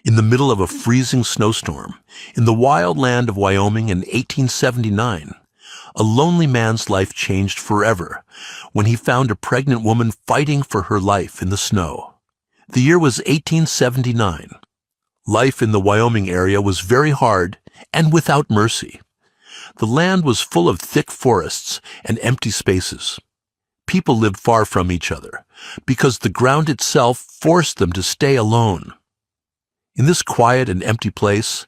In the middle of a freezing snowstorm, in the wild land of Wyoming in 1879, a lonely man's life changed forever when he found a pregnant woman fighting for her life in the snow. The year was 1879. Life in the Wyoming area was very hard and without mercy. The land was full of thick forests and empty spaces. People lived far from each other because the ground itself forced them to stay alone. In this quiet and empty place,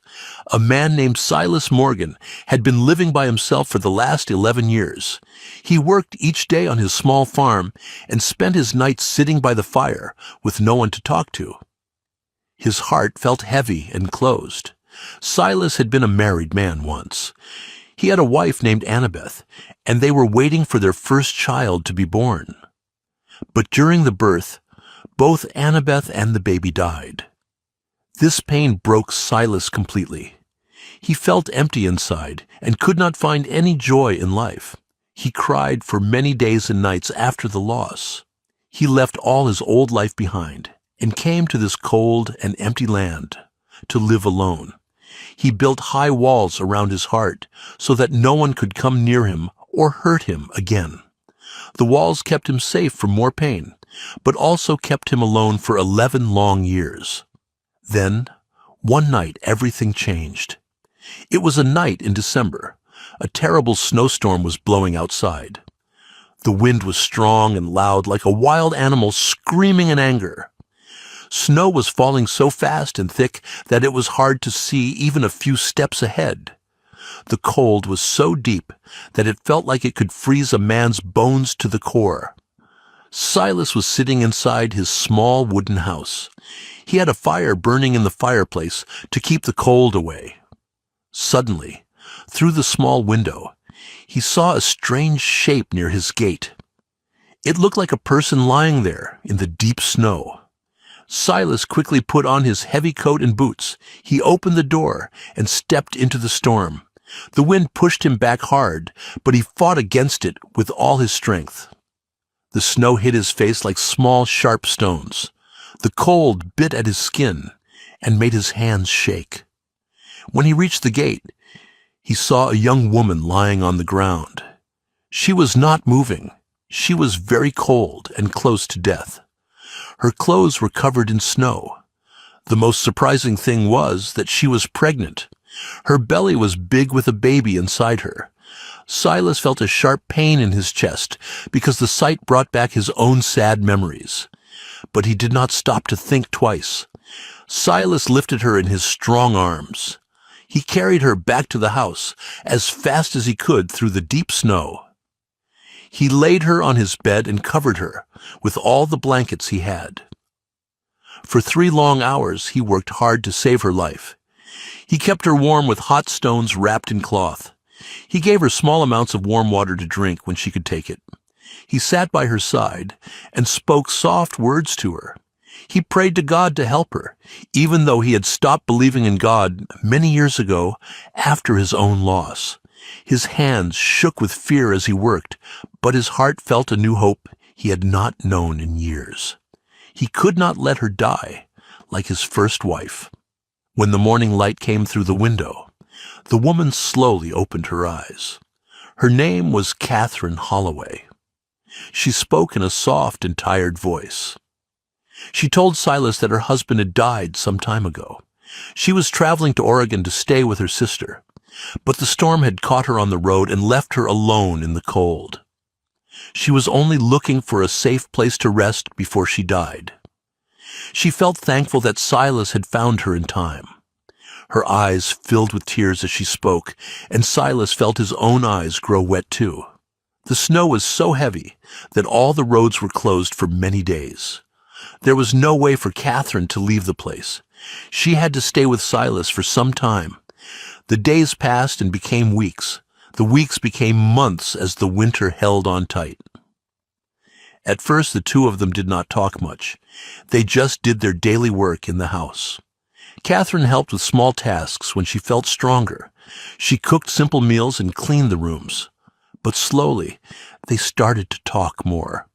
a man named Silas Morgan had been living by himself for the last 11 years. He worked each day on his small farm and spent his nights sitting by the fire with no one to talk to. His heart felt heavy and closed. Silas had been a married man once. He had a wife named Annabeth, and they were waiting for their first child to be born. But during the birth, both Annabeth and the baby died. This pain broke Silas completely. He felt empty inside and could not find any joy in life. He cried for many days and nights after the loss. He left all his old life behind and came to this cold and empty land to live alone. He built high walls around his heart so that no one could come near him or hurt him again. The walls kept him safe from more pain, but also kept him alone for 11 long years. Then, one night, everything changed. It was a night in December. A terrible snowstorm was blowing outside. The wind was strong and loud, like a wild animal screaming in anger. Snow was falling so fast and thick that it was hard to see even a few steps ahead. The cold was so deep that it felt like it could freeze a man's bones to the core. Silas was sitting inside his small wooden house. He had a fire burning in the fireplace to keep the cold away. Suddenly, through the small window, he saw a strange shape near his gate. It looked like a person lying there in the deep snow. Silas quickly put on his heavy coat and boots. He opened the door and stepped into the storm. The wind pushed him back hard, but he fought against it with all his strength. The snow hit his face like small, sharp stones. The cold bit at his skin and made his hands shake. When he reached the gate, he saw a young woman lying on the ground. She was not moving. She was very cold and close to death. Her clothes were covered in snow. The most surprising thing was that she was pregnant. Her belly was big with a baby inside her. Silas felt a sharp pain in his chest because the sight brought back his own sad memories. But he did not stop to think twice. Silas lifted her in his strong arms. He carried her back to the house as fast as he could through the deep snow. He laid her on his bed and covered her with all the blankets he had. For 3 long hours he worked hard to save her life. He kept her warm with hot stones wrapped in cloth. He gave her small amounts of warm water to drink when she could take it. He sat by her side and spoke soft words to her. He prayed to God to help her, even though he had stopped believing in God many years ago after his own loss. His hands shook with fear as he worked, but his heart felt a new hope he had not known in years. He could not let her die like his first wife. When the morning light came through the window, the woman slowly opened her eyes. Her name was Catherine Holloway. She spoke in a soft and tired voice. She told Silas that her husband had died some time ago. She was traveling to Oregon to stay with her sister, but the storm had caught her on the road and left her alone in the cold. She was only looking for a safe place to rest before she died. She felt thankful that Silas had found her in time. Her eyes filled with tears as she spoke, and Silas felt his own eyes grow wet too. The snow was so heavy that all the roads were closed for many days. There was no way for Catherine to leave the place. She had to stay with Silas for some time. The days passed and became weeks. The weeks became months as the winter held on tight. At first, the two of them did not talk much. They just did their daily work in the house. Catherine helped with small tasks when she felt stronger. She cooked simple meals and cleaned the rooms. But slowly, they started to talk more.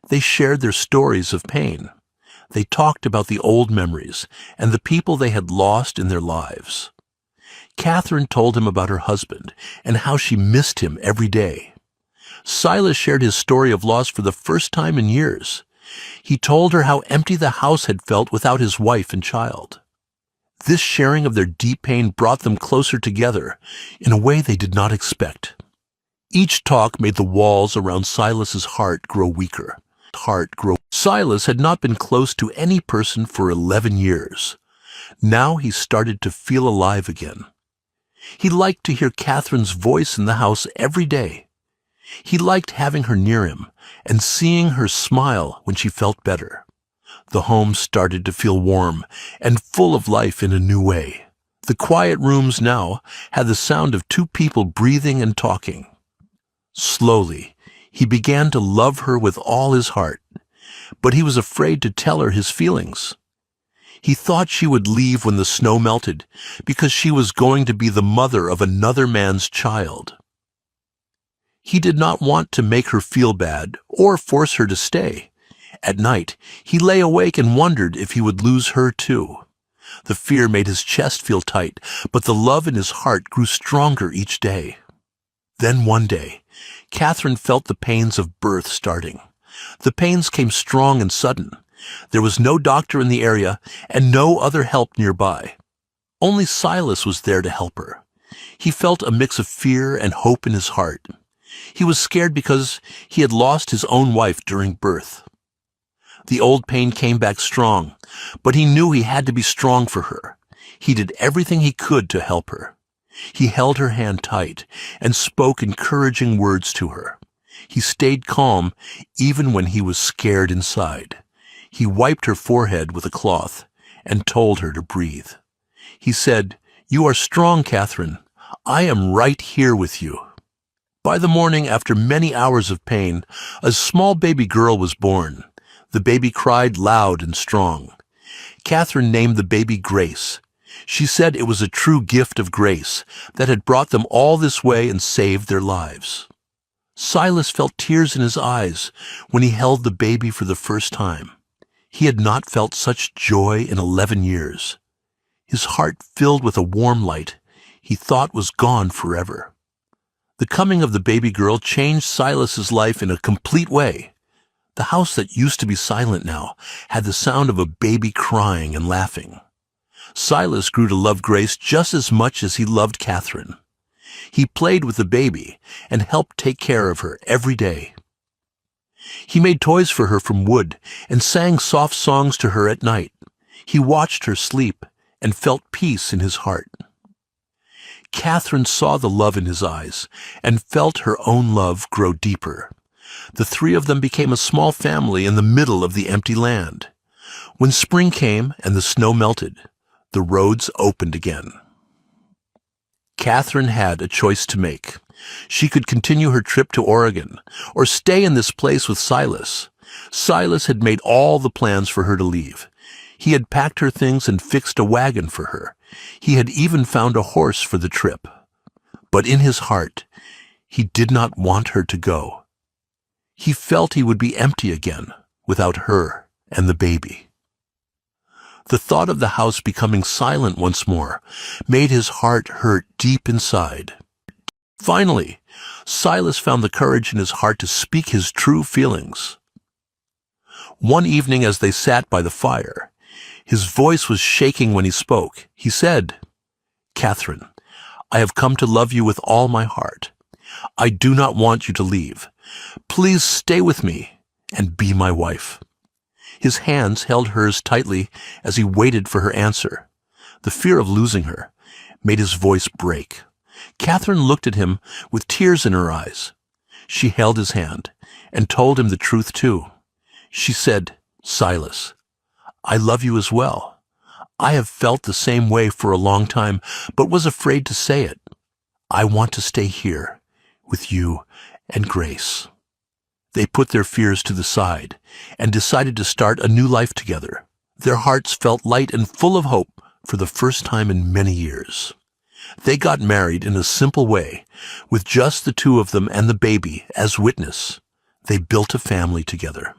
They shared their stories of pain. They talked about the old memories and the people they had lost in their lives. Catherine told him about her husband and how she missed him every day. Silas shared his story of loss for the first time in years. He told her how empty the house had felt without his wife and child. This sharing of their deep pain brought them closer together in a way they did not expect. Each talk made the walls around Silas's heart grow weaker. Silas had not been close to any person for 11 years. Now he started to feel alive again. He liked to hear Catherine's voice in the house every day. He liked having her near him and seeing her smile when she felt better. The home started to feel warm and full of life in a new way. The quiet rooms now had the sound of two people breathing and talking. Slowly, he began to love her with all his heart, but he was afraid to tell her his feelings. He thought she would leave when the snow melted because she was going to be the mother of another man's child. He did not want to make her feel bad or force her to stay. At night, he lay awake and wondered if he would lose her too. The fear made his chest feel tight, but the love in his heart grew stronger each day. Then one day, Catherine felt the pains of birth starting. The pains came strong and sudden. There was no doctor in the area and no other help nearby. Only Silas was there to help her. He felt a mix of fear and hope in his heart. He was scared because he had lost his own wife during birth. The old pain came back strong, but he knew he had to be strong for her. He did everything he could to help her. He held her hand tight and spoke encouraging words to her. He stayed calm even when he was scared inside. He wiped her forehead with a cloth and told her to breathe. He said, "You are strong, Catherine. I am right here with you." By the morning, after many hours of pain, a small baby girl was born. The baby cried loud and strong. Catherine named the baby Grace. She said it was a true gift of grace that had brought them all this way and saved their lives. Silas felt tears in his eyes when he held the baby for the first time. He had not felt such joy in 11 years. His heart filled with a warm light he thought was gone forever. The coming of the baby girl changed Silas's life in a complete way. The house that used to be silent now had the sound of a baby crying and laughing. Silas grew to love Grace just as much as he loved Catherine. He played with the baby and helped take care of her every day. He made toys for her from wood and sang soft songs to her at night. He watched her sleep and felt peace in his heart. Catherine saw the love in his eyes and felt her own love grow deeper. The three of them became a small family in the middle of the empty land. When spring came and the snow melted, the roads opened again. Catherine had a choice to make. She could continue her trip to Oregon or stay in this place with Silas. Silas had made all the plans for her to leave. He had packed her things and fixed a wagon for her. He had even found a horse for the trip. But in his heart, he did not want her to go. He felt he would be empty again without her and the baby. The thought of the house becoming silent once more made his heart hurt deep inside. Finally, Silas found the courage in his heart to speak his true feelings. One evening as they sat by the fire, his voice was shaking when he spoke. He said, "Catherine, I have come to love you with all my heart. I do not want you to leave. Please stay with me and be my wife." His hands held hers tightly as he waited for her answer. The fear of losing her made his voice break. Catherine looked at him with tears in her eyes. She held his hand and told him the truth too. She said, "Silas, I love you as well. I have felt the same way for a long time, but was afraid to say it. I want to stay here with you and Grace." They put their fears to the side and decided to start a new life together. Their hearts felt light and full of hope for the first time in many years. They got married in a simple way, with just the two of them and the baby as witness. They built a family together.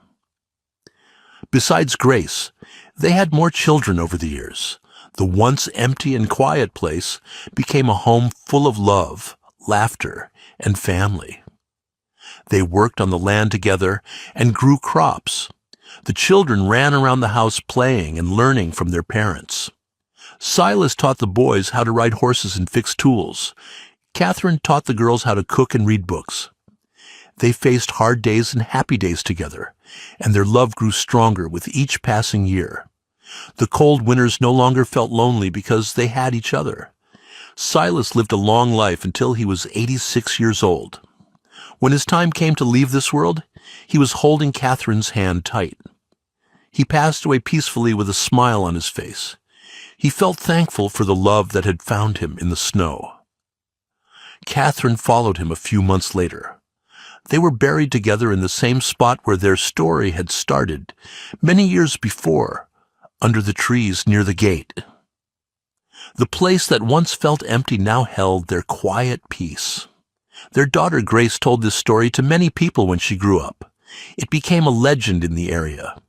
Besides Grace, they had more children over the years. The once empty and quiet place became a home full of love, laughter, and family. They worked on the land together and grew crops. The children ran around the house playing and learning from their parents. Silas taught the boys how to ride horses and fix tools. Catherine taught the girls how to cook and read books. They faced hard days and happy days together, and their love grew stronger with each passing year. The cold winters no longer felt lonely because they had each other. Silas lived a long life until he was 86 years old. When his time came to leave this world, he was holding Catherine's hand tight. He passed away peacefully with a smile on his face. He felt thankful for the love that had found him in the snow. Catherine followed him a few months later. They were buried together in the same spot where their story had started, many years before, under the trees near the gate. The place that once felt empty now held their quiet peace. Their daughter Grace told this story to many people when she grew up. It became a legend in the area.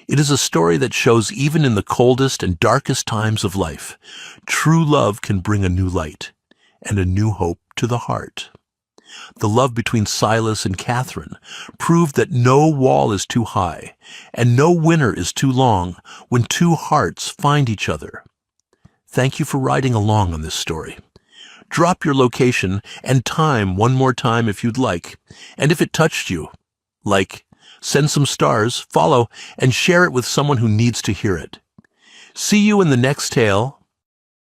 It is a story that shows even in the coldest and darkest times of life, true love can bring a new light and a new hope to the heart. The love between Silas and Catherine proved that no wall is too high and no winter is too long when two hearts find each other. Thank you for riding along on this story. Drop your location and time one more time if you'd like, and if it touched you, send some stars, follow, and share it with someone who needs to hear it. See you in the next tale